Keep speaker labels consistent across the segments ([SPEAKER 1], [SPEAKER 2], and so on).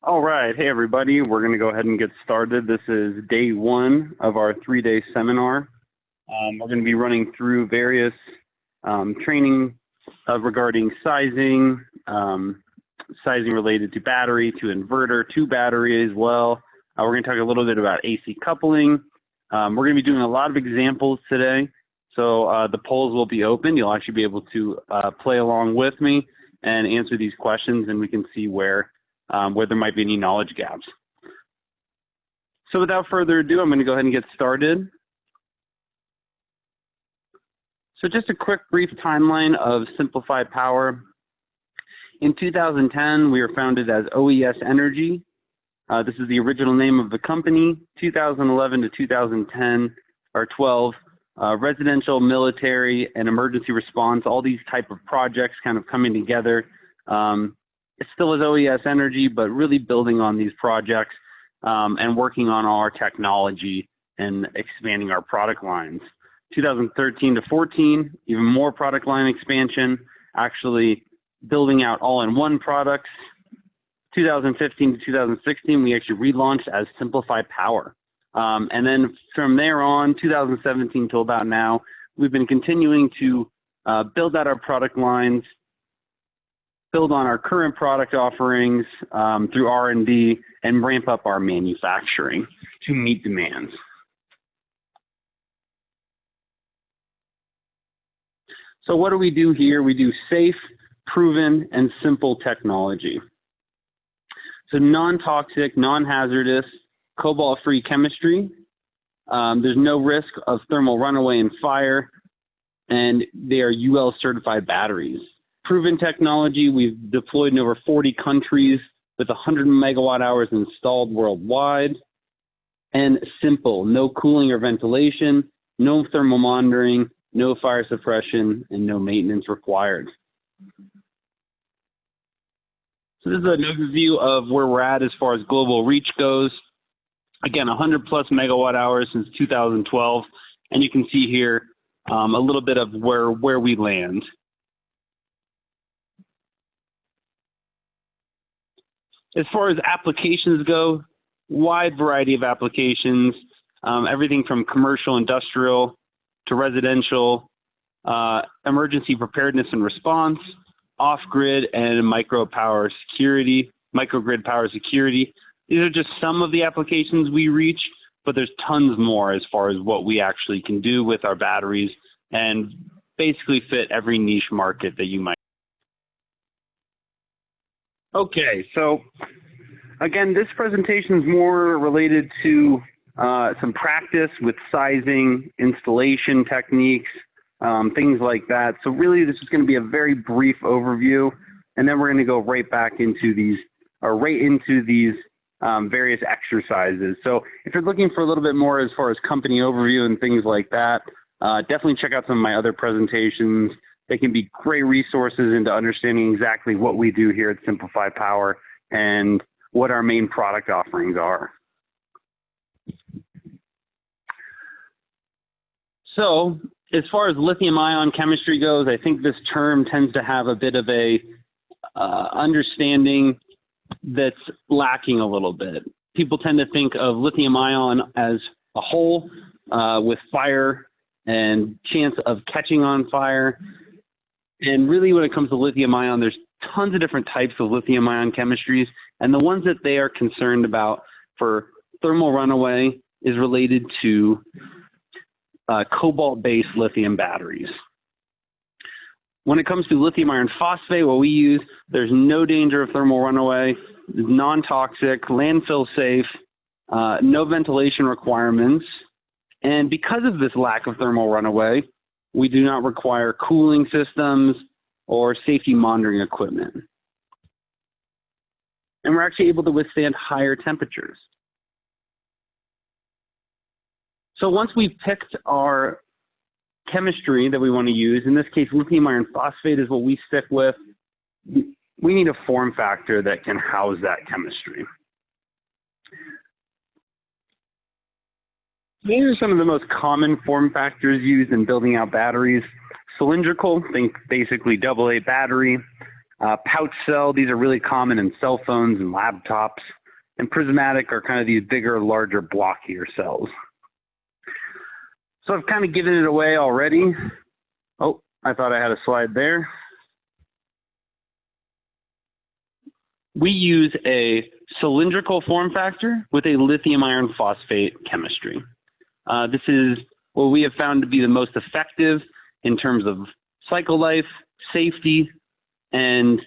[SPEAKER 1] All right. Hey, everybody. We're going to go ahead and get started. This is day one of our 3-day seminar. We're going to be running through various training regarding sizing, sizing related to battery, to inverter, to battery as well. We're going to talk a little bit about AC coupling. We're going to be doing a lot of examples today. So the polls will be open. You'll actually be able to play along with me and answer these questions, and we can see where there might be any knowledge gaps. So without further ado, I'm going to go ahead and get started. So just a quick brief timeline of SimpliPhi Power. In 2010, we were founded as OES Energy. This is the original name of the company. 2011 to 2010 or 12, residential, military, and emergency response, all these type of projects kind of coming together. It still is OES Energy, but really building on these projects and working on our technology and expanding our product lines. 2013 to 14, even more product line expansion, actually building out all-in-one products. 2015 to 2016, we actually relaunched as SimpliPhi Power. And then from there on, 2017 till about now, we've been continuing to build out our product lines, build on our current product offerings through R&D, and ramp up our manufacturing to meet demands. So what do we do here? We do safe, proven, and simple technology. So non-toxic, non-hazardous, cobalt-free chemistry. There's no risk of thermal runaway and fire, and they are UL certified batteries. Proven technology, we've deployed in over 40 countries with 100 megawatt hours installed worldwide. And simple, no cooling or ventilation, no thermal monitoring, no fire suppression, and no maintenance required. So this is an overview of where we're at as far as global reach goes. Again, 100 plus megawatt hours since 2012. And you can see here a little bit of where we land. As far as applications go, wide variety of applications, everything from commercial, industrial, to residential, emergency preparedness and response, off-grid, and microgrid power security. These are just some of the applications we reach, but there's tons more as far as what we actually can do with our batteries and basically fit every niche market that you might. Okay, so again, this presentation is more related to some practice with sizing, installation techniques, things like that. So really, this is going to be a very brief overview, and then we're going to go right back into these, various exercises. So if you're looking for a little bit more as far as company overview and things like that, definitely check out some of my other presentations. They can be great resources into understanding exactly what we do here at SimpliPhi Power and what our main product offerings are. So as far as lithium-ion chemistry goes, I think this term tends to have a bit of a understanding that's lacking a little bit. People tend to think of lithium-ion as a whole with fire and chance of catching on fire. And really, when it comes to lithium-ion, there's tons of different types of lithium-ion chemistries, and the ones that they are concerned about for thermal runaway is related to cobalt-based lithium batteries. When it comes to lithium iron phosphate, what we use, there's no danger of thermal runaway, non-toxic, landfill safe, no ventilation requirements, and because of this lack of thermal runaway, we do not require cooling systems or safety monitoring equipment. And we're actually able to withstand higher temperatures. So once we've picked our chemistry that we want to use, in this case, lithium iron phosphate is what we stick with, we need a form factor that can house that chemistry. These are some of the most common form factors used in building out batteries. Cylindrical, think basically AA battery. Pouch cell, these are really common in cell phones and laptops. And prismatic are kind of these bigger, larger, blockier cells. So I've kind of given it away already. Oh, I thought I had a slide there. We use a cylindrical form factor with a lithium iron phosphate chemistry. This is what we have found to be the most effective in terms of cycle life, safety, and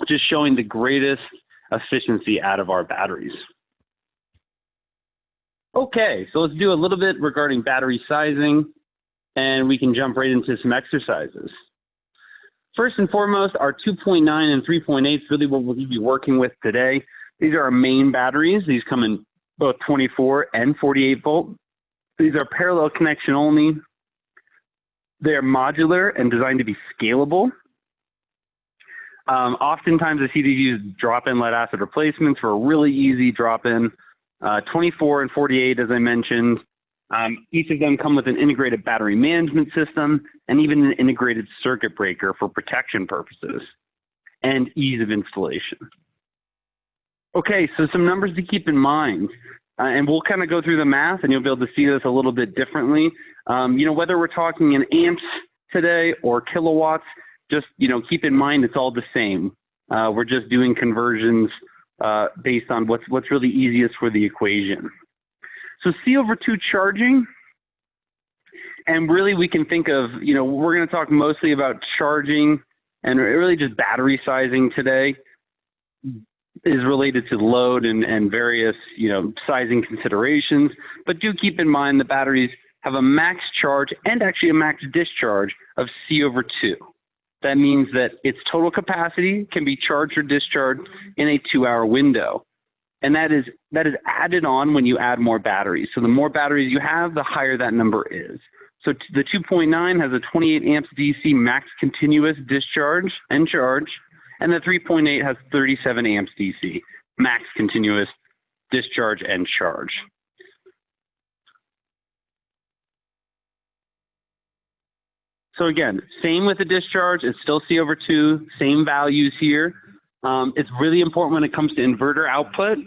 [SPEAKER 1] just showing the greatest efficiency out of our batteries. Okay, so let's do a little bit regarding battery sizing, and we can jump right into some exercises. First and foremost, our 2.9 and 3.8 is really what we'll be working with today. These are our main batteries. These come in both 24 and 48 volt. These are parallel connection only. They are modular and designed to be scalable. Oftentimes I see these use drop-in lead acid replacements for a really easy drop-in. 24 and 48, as I mentioned. Each of them come with an integrated battery management system and even an integrated circuit breaker for protection purposes and ease of installation. Okay, so some numbers to keep in mind. And we'll kind of go through the math and you'll be able to see this a little bit differently. Whether we're talking in amps today or kilowatts, just, keep in mind it's all the same. We're just doing conversions based on what's really easiest for the equation. So C/2 charging, and really we can think of, we're going to talk mostly about charging and really just battery sizing today is related to load and various, sizing considerations. But do keep in mind the batteries have a max charge and actually a max discharge of C/2. That means that its total capacity can be charged or discharged in a 2-hour window. And that is added on when you add more batteries. So the more batteries you have, the higher that number is. So the 2.9 has a 28 amps DC max continuous discharge and charge, and the 3.8 has 37 amps DC max continuous discharge and charge. So again, same with the discharge, it's still C/2, same values here. It's really important when it comes to inverter output.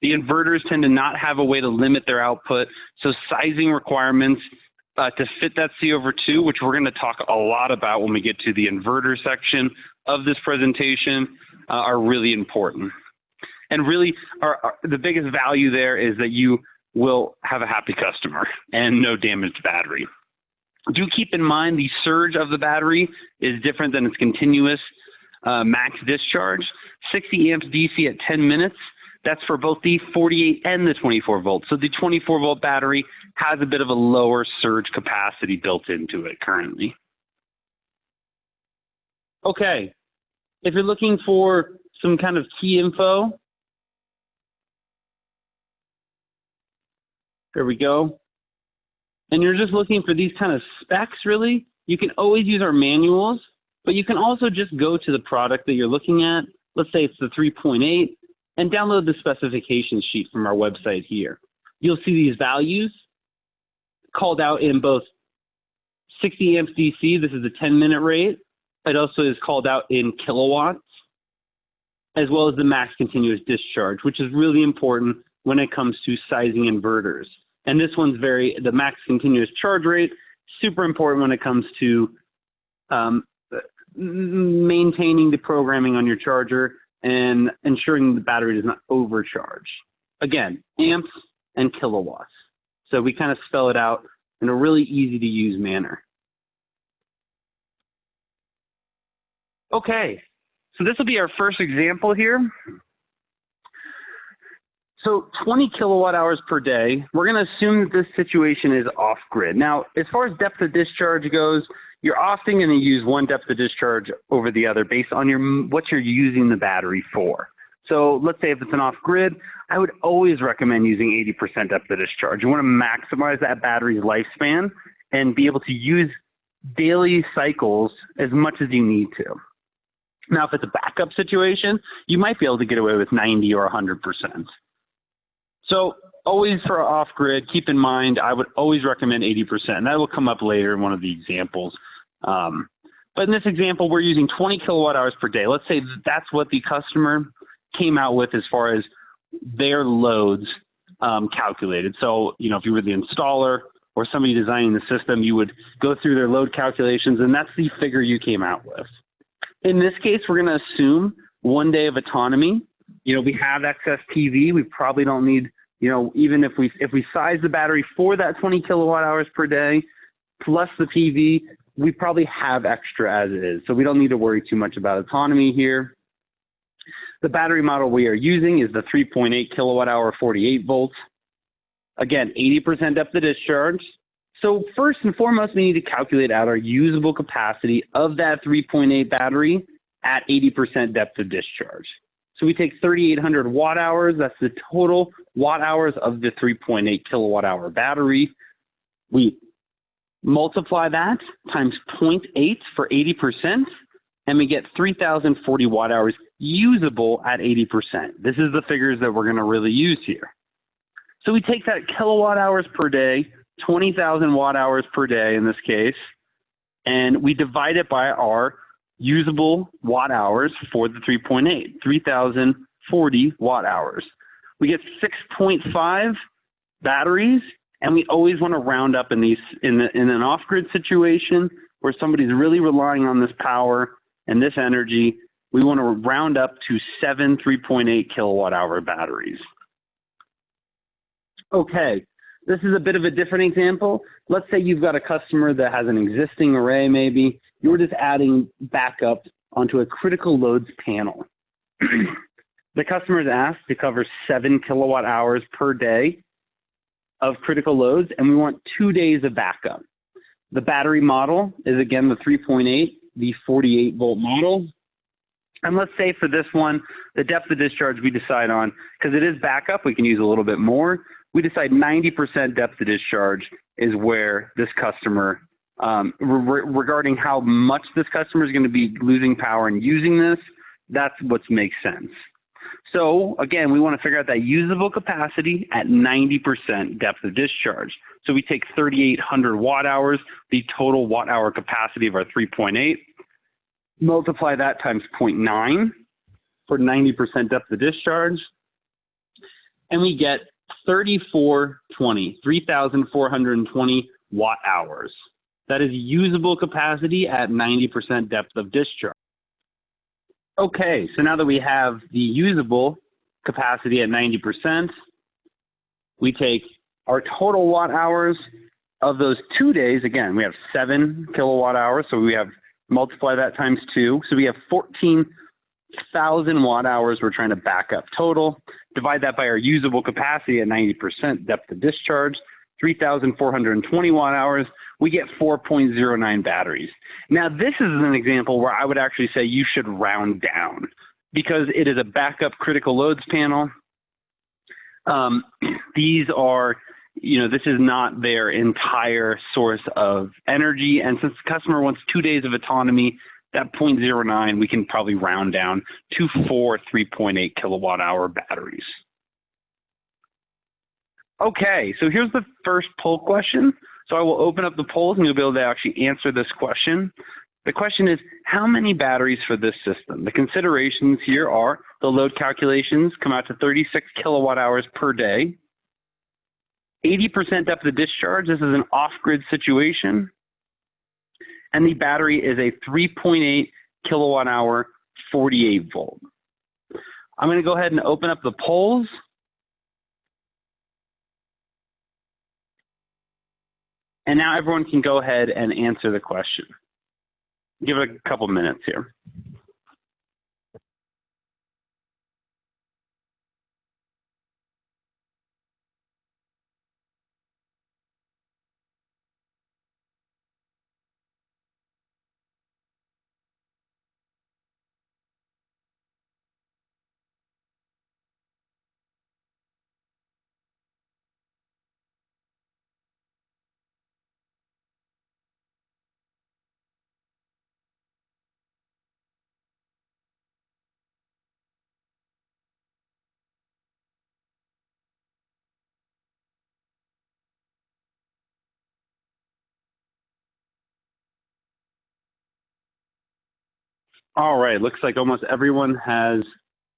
[SPEAKER 1] The inverters tend to not have a way to limit their output, so sizing requirements to fit that C/2, which we're going to talk a lot about when we get to the inverter section of this presentation, are really important. And really, the biggest value there is that you will have a happy customer and no damaged battery. Do keep in mind the surge of the battery is different than its continuous max discharge. 60 amps DC at 10 minutes, that's for both the 48 and the 24 volts. So the 24 volt battery has a bit of a lower surge capacity built into it currently. Okay, if you're looking for some kind of key info, there we go. And you're just looking for these kind of specs, really, you can always use our manuals, but you can also just go to the product that you're looking at. Let's say it's the 3.8, and download the specification sheet from our website here. You'll see these values called out in both 60 amps DC, this is a 10-minute rate. It also is called out in kilowatts, as well as the max continuous discharge, which is really important when it comes to sizing inverters. And this one's the max continuous charge rate, super important when it comes to maintaining the programming on your charger and ensuring the battery does not overcharge. Again, amps and kilowatts. So we kind of spell it out in a really easy to use manner. Okay, so this will be our first example here. So 20 kilowatt hours per day, we're going to assume that this situation is off-grid. Now, as far as depth of discharge goes, you're often going to use one depth of discharge over the other based on what you're using the battery for. So let's say if it's an off-grid, I would always recommend using 80% depth of discharge. You want to maximize that battery's lifespan and be able to use daily cycles as much as you need to. Now, if it's a backup situation, you might be able to get away with 90 or 100%. So always for off-grid, keep in mind, I would always recommend 80%. And that will come up later in one of the examples. But in this example, we're using 20 kilowatt hours per day. Let's say that's what the customer came out with as far as their loads calculated. So, you know, if you were the installer or somebody designing the system, you would go through their load calculations, and that's the figure you came out with. In this case, we're going to assume 1 day of autonomy. You know, we have excess PV. We probably don't need, you know, even if we size the battery for that 20 kilowatt hours per day plus the PV, we probably have extra as it is. So we don't need to worry too much about autonomy here. The battery model we are using is the 3.8 kilowatt hour, 48 volts. Again, 80% depth of discharge. So first and foremost, we need to calculate out our usable capacity of that 3.8 battery at 80% depth of discharge. So we take 3,800 watt hours. That's the total watt hours of the 3.8 kilowatt hour battery. We multiply that times 0.8 for 80%, and we get 3,040 watt hours usable at 80%. This is the figures that we're going to really use here. So we take that kilowatt hours per day, 20,000 watt hours per day in this case, and we divide it by our usable watt hours for the 3.8, 3,040 watt hours. We get 6.5 batteries, and we always want to round up in an off-grid situation where somebody's really relying on this power and this energy. We want to round up to 7 3.8 kilowatt hour batteries. Okay, this is a bit of a different example. Let's say you've got a customer that has an existing array maybe. You're just adding backup onto a critical loads panel. The customer is asked to cover 7 kilowatt hours per day of critical loads, and we want 2 days of backup. The battery model is, again, the 3.8, the 48 volt model. And let's say for this one, the depth of discharge we decide on, because it is backup, we can use a little bit more. We decide 90% depth of discharge is where this customer, regarding how much this customer is going to be losing power and using this, that's what makes sense. So again, we want to figure out that usable capacity at 90% depth of discharge. So we take 3,800 watt hours, the total watt hour capacity of our 3.8, multiply that times 0.9 for 90% depth of discharge, and we get 3,420 watt hours. That is usable capacity at 90% depth of discharge. Okay, so now that we have the usable capacity at 90%, we take our total watt hours of those 2 days. Again, we have 7 kilowatt hours, so we have multiply that times 2. So we have 14,000 watt hours we're trying to back up total. Divide that by our usable capacity at 90% depth of discharge, 3,420 watt hours. We get 4.09 batteries. Now, this is an example where I would actually say you should round down because it is a backup critical loads panel. These are, you know, this is not their entire source of energy. And since the customer wants 2 days of autonomy, that 0.09, we can probably round down to 4 3.8 kilowatt hour batteries. Okay, so here's the first poll question. So I will open up the polls and you'll be able to actually answer this question. The question is, how many batteries for this system? The considerations here are the load calculations come out to 36 kilowatt hours per day. 80% depth of discharge, this is an off-grid situation. And the battery is a 3.8 kilowatt hour, 48 volt. I'm going to go ahead and open up the polls. And now everyone can go ahead and answer the question. Give it a couple minutes here. All right, looks like almost everyone has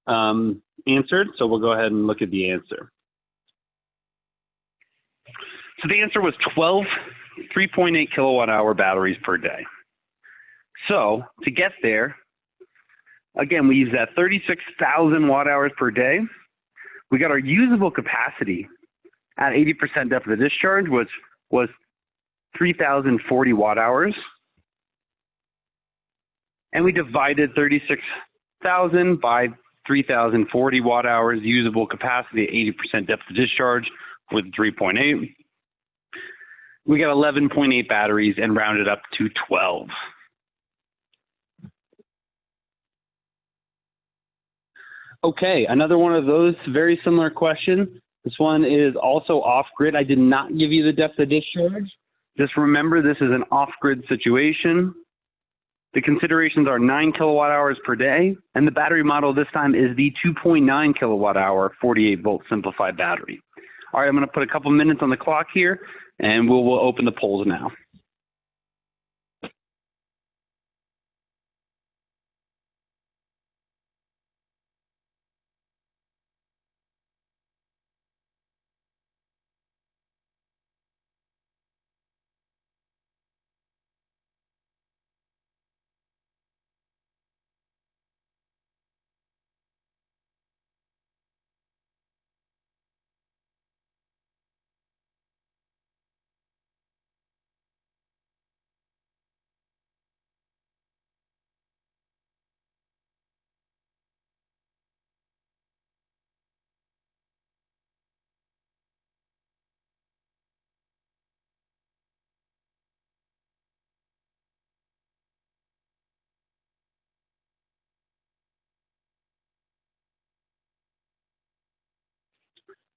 [SPEAKER 1] answered, so we'll go ahead and look at the answer. So the answer was 12 3.8 kilowatt hour batteries per day. So to get there, again, we use that 36,000 watt hours per day. We got our usable capacity at 80% depth of discharge, which was 3,040 watt hours. And we divided 36,000 by 3,040 watt hours usable capacity at 80% depth of discharge with 3.8. We got 11.8 batteries and rounded up to 12. Okay, another one of those very similar questions. This one is also off-grid. I did not give you the depth of discharge. Just remember, this is an off-grid situation. The considerations are 9 kilowatt hours per day, and the battery model this time is the 2.9 kilowatt hour 48 volt SimpliPhi battery. All right, I'm going to put a couple minutes on the clock here, and we'll open the polls now.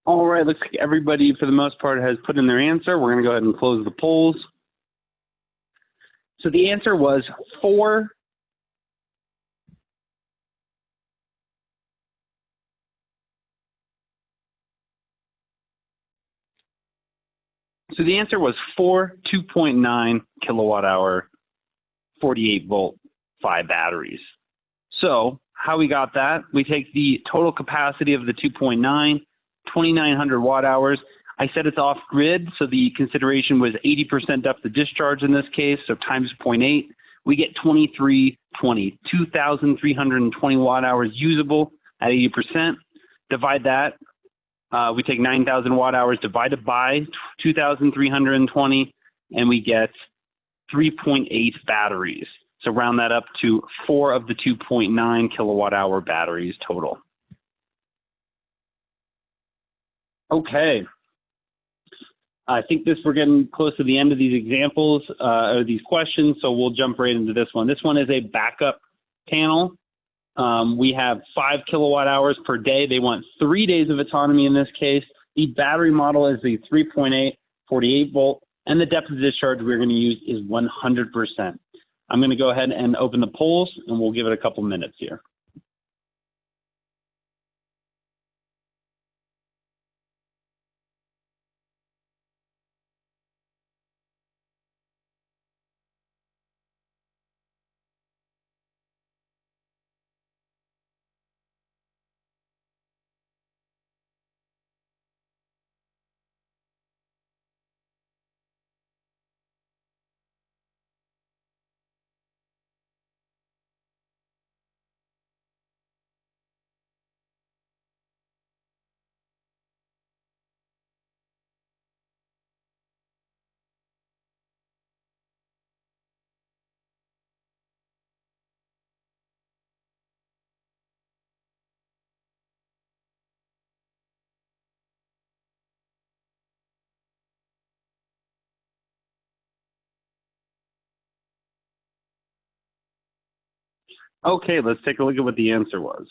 [SPEAKER 1] All right, looks like everybody, for the most part, has put in their answer. We're going to go ahead and close the polls. So the answer was 4. So the answer was 4 2.9 kilowatt hour 48 volt 5 batteries. So how we got that, we take the total capacity of the 2.9, 2,900 watt hours. I said it's off grid, so the consideration was 80% depth of discharge in this case, so times 0.8. We get 2320, 2,320 watt hours usable at 80%. Divide that. We take 9,000 watt hours divided by 2,320, and we get 3.8 batteries. So round that up to 4 of the 2.9 kilowatt hour batteries total. Okay. I think we're getting close to the end of these examples, or these questions, so we'll jump right into this one. This one is a backup panel. We have 5 kilowatt hours per day. They want 3 days of autonomy in this case. The battery model is the 3.8 48 volt, and the depth of discharge we're going to use is 100%. I'm going to go ahead and open the polls, and we'll give it a couple minutes here. Okay, let's take a look at what the answer was.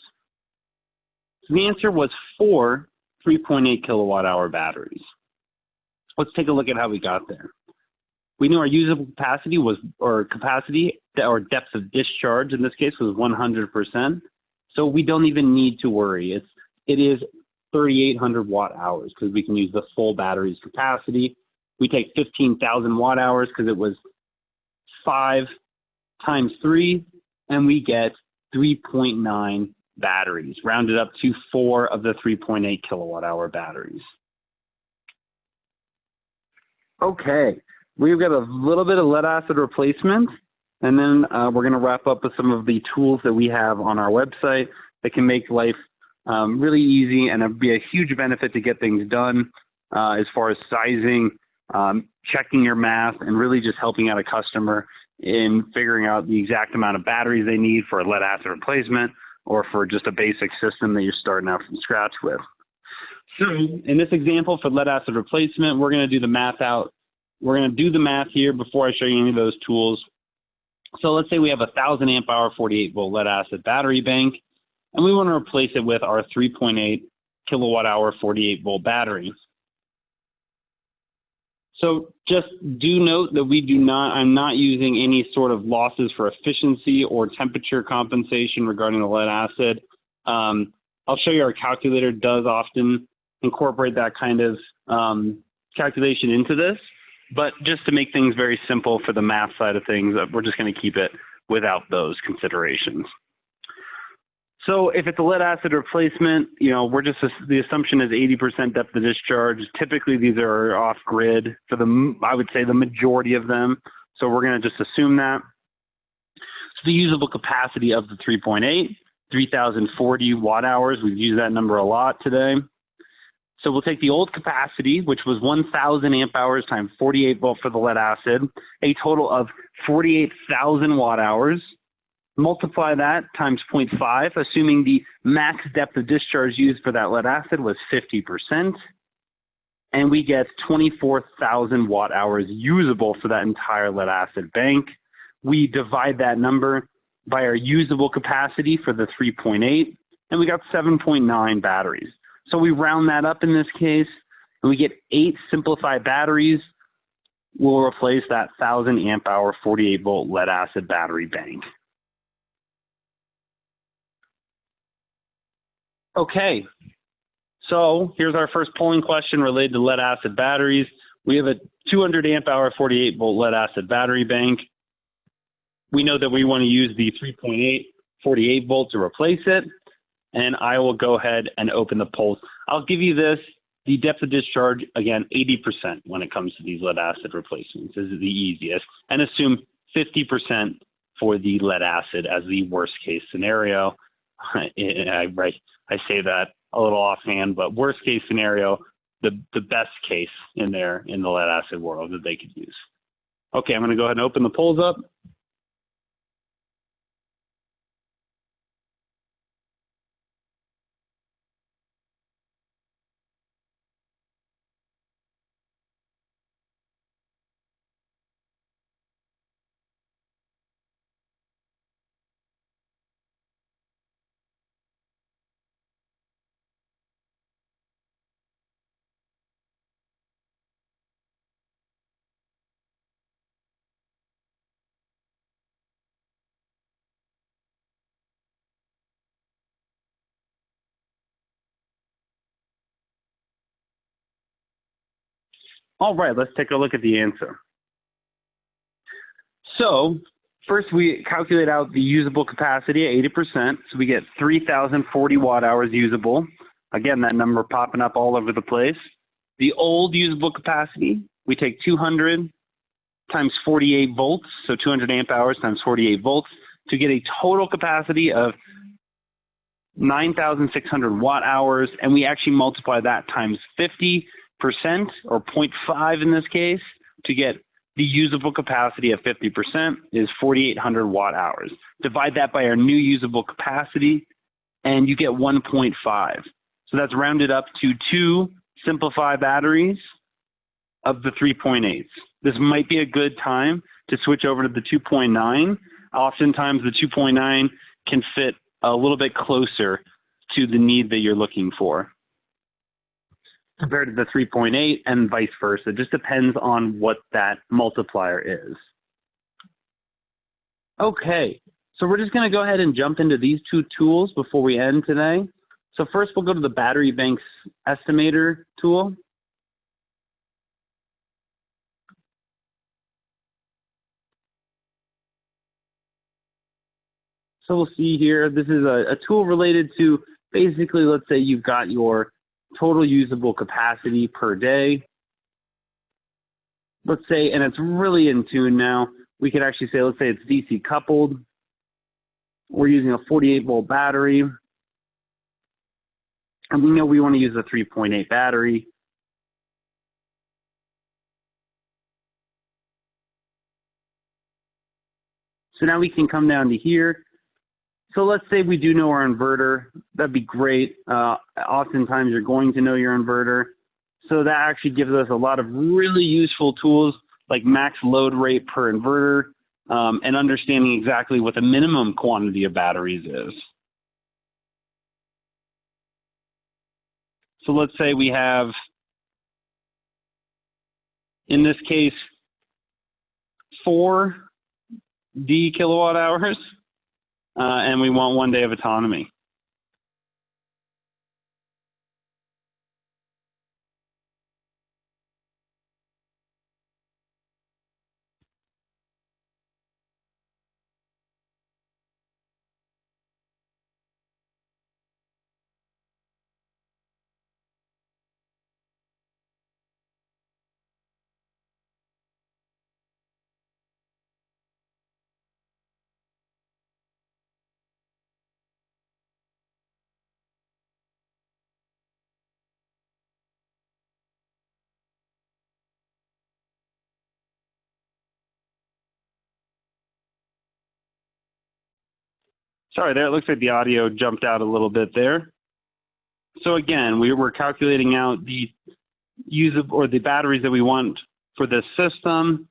[SPEAKER 1] So the answer was 4 3.8 kilowatt hour batteries. Let's take a look at how we got there. We knew our usable capacity was, or depth of discharge in this case was 100%. So we don't even need to worry. It is 3,800 watt hours because we can use the full battery's capacity. We take 15,000 watt hours because it was 5 times 3 and we get 3.9 batteries, rounded up to 4 of the 3.8 kilowatt hour batteries. Okay, we've got a little bit of lead acid replacement, and then we're going to wrap up with some of the tools that we have on our website that can make life really easy and be a huge benefit to get things done as far as sizing, checking your math, and really just helping out a customer in figuring out the exact amount of batteries they need for a lead acid replacement or for just a basic system that you're starting out from scratch with. So in this example for lead acid replacement, we're going to do the math out. We're going to do the math here before I show you any of those tools. So let's say we have a 1,000 amp hour 48 volt lead acid battery bank, and we want to replace it with our 3.8 kilowatt hour 48 volt battery. So just do note that I'm not using any sort of losses for efficiency or temperature compensation regarding the lead acid. I'll show you our calculator does often incorporate that kind of calculation into this, but just to make things very simple for the math side of things, we're just going to keep it without those considerations. So if it's a lead acid replacement, the assumption is 80% depth of discharge. Typically, these are off grid for I would say the majority of them. So we're going to just assume that. So the usable capacity of the 3.8, 3,040 watt hours. We've used that number a lot today. So we'll take the old capacity, which was 1,000 amp hours times 48 volt for the lead acid, a total of 48,000 watt hours. Multiply that times 0.5, assuming the max depth of discharge used for that lead acid was 50%, and we get 24,000 watt hours usable for that entire lead acid bank. We divide that number by our usable capacity for the 3.8, and we got 7.9 batteries. So we round that up in this case, and we get 8 SimpliPhi batteries. We'll replace that 1,000 amp hour 48 volt lead acid battery bank. Okay, so here's our first polling question related to lead acid batteries. We have a 200 amp hour 48 volt lead acid battery bank. We know that we want to use the 3.8 48 volt to replace it, and I will go ahead and open the polls. I'll give you the depth of discharge, again, 80% when it comes to these lead acid replacements. This is the easiest, and assume 50% for the lead acid as the worst case scenario. I say that a little offhand, but worst case scenario, the best case in the lead acid world that they could use. Okay, I'm going to go ahead and open the polls up. All right, let's take a look at the answer. So first we calculate out the usable capacity at 80%. So we get 3,040 watt hours usable. Again, that number popping up all over the place. The old usable capacity, we take 200 times 48 volts, so 200 amp hours times 48 volts, to get a total capacity of 9,600 watt hours, and we actually multiply that times 50%, or 0.5 in this case, to get the usable capacity of 50% is 4,800 watt hours. Divide that by our new usable capacity, and you get 1.5. So that's rounded up to 2 SimpliPhi batteries of the 3.8s. This might be a good time to switch over to the 2.9. Oftentimes the 2.9 can fit a little bit closer to the need that you're looking for compared to the 3.8 and vice versa. It just depends on what that multiplier is. Okay, so we're just going to go ahead and jump into these two tools before we end today. So first we'll go to the battery banks estimator tool. So we'll see here, this is a tool related to basically, let's say you've got your total usable capacity per day. Let's say, and it's really in tune now, we could actually say, let's say it's DC coupled. We're using a 48-volt battery. And we know we want to use a 3.8 battery. So now we can come down to here. So let's say we do know our inverter. That'd be great. Oftentimes you're going to know your inverter. So that actually gives us a lot of really useful tools like max load rate per inverter and understanding exactly what the minimum quantity of batteries is. So let's say we have, in this case, 4 D kilowatt hours, and we want 1 day of autonomy. Sorry, there it looks like the audio jumped out a little bit there. So again, we were calculating out the usable or the batteries that we want for this system.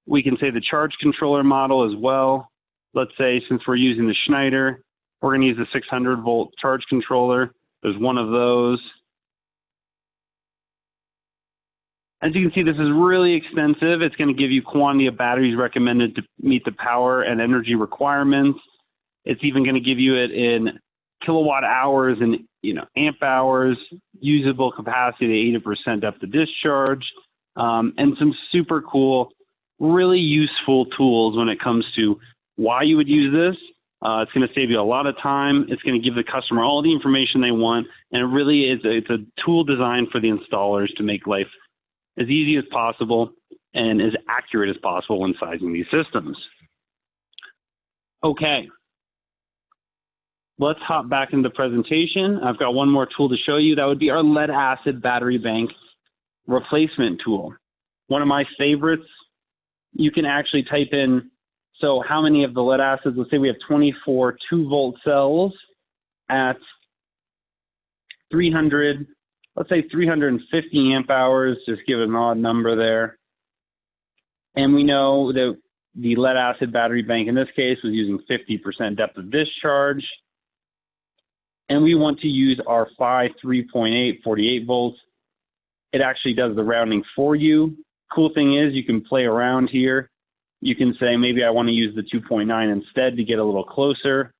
[SPEAKER 1] We can say the charge controller model as well. Let's say since we're using the Schneider, we're going to use a 600-volt charge controller. There's one of those. As you can see, this is really extensive. It's going to give you quantity of batteries recommended to meet the power and energy requirements. It's even going to give you it in kilowatt hours and amp hours, usable capacity to 80% depth of discharge, and some super cool, really useful tools when it comes to why you would use this. It's going to save you a lot of time. It's going to give the customer all the information they want, and it really is it's a tool designed for the installers to make life as easy as possible and as accurate as possible when sizing these systems. Okay. Let's hop back into the presentation. I've got one more tool to show you. That would be our lead acid battery bank replacement tool. One of my favorites. You can actually type in, so how many of the lead acids, let's say we have 24 2-volt cells at 300, let's say 350 amp hours, just give it an odd number there. And we know that the lead acid battery bank in this case was using 50% depth of discharge. And we want to use our PHI 3.8 48 volts. It actually does the rounding for you. Cool thing is you can play around here. You can say maybe I want to use the 2.9 instead to get a little closer.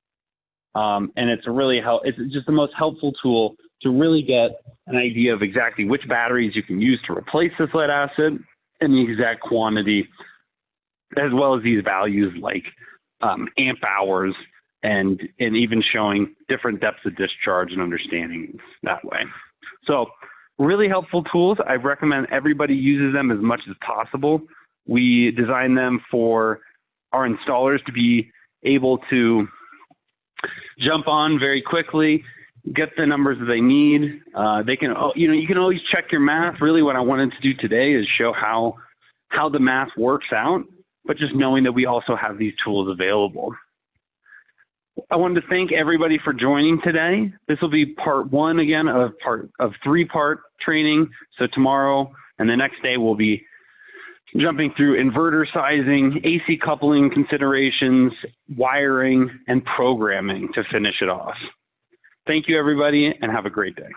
[SPEAKER 1] And it's it's just the most helpful tool to really get an idea of exactly which batteries you can use to replace this lead acid and the exact quantity, as well as these values like amp hours and even showing different depths of discharge and understanding that way. So really helpful tools. I recommend everybody uses them as much as possible. We design them for our installers to be able to jump on very quickly, get the numbers that they need. They can, you can always check your math. Really what I wanted to do today is show how the math works out, but just knowing that we also have these tools available. I wanted to thank everybody for joining today. This will be part 1 again of 3-part training. So tomorrow and the next day we'll be jumping through inverter sizing, AC coupling considerations, wiring, and programming to finish it off. Thank you, everybody, and have a great day.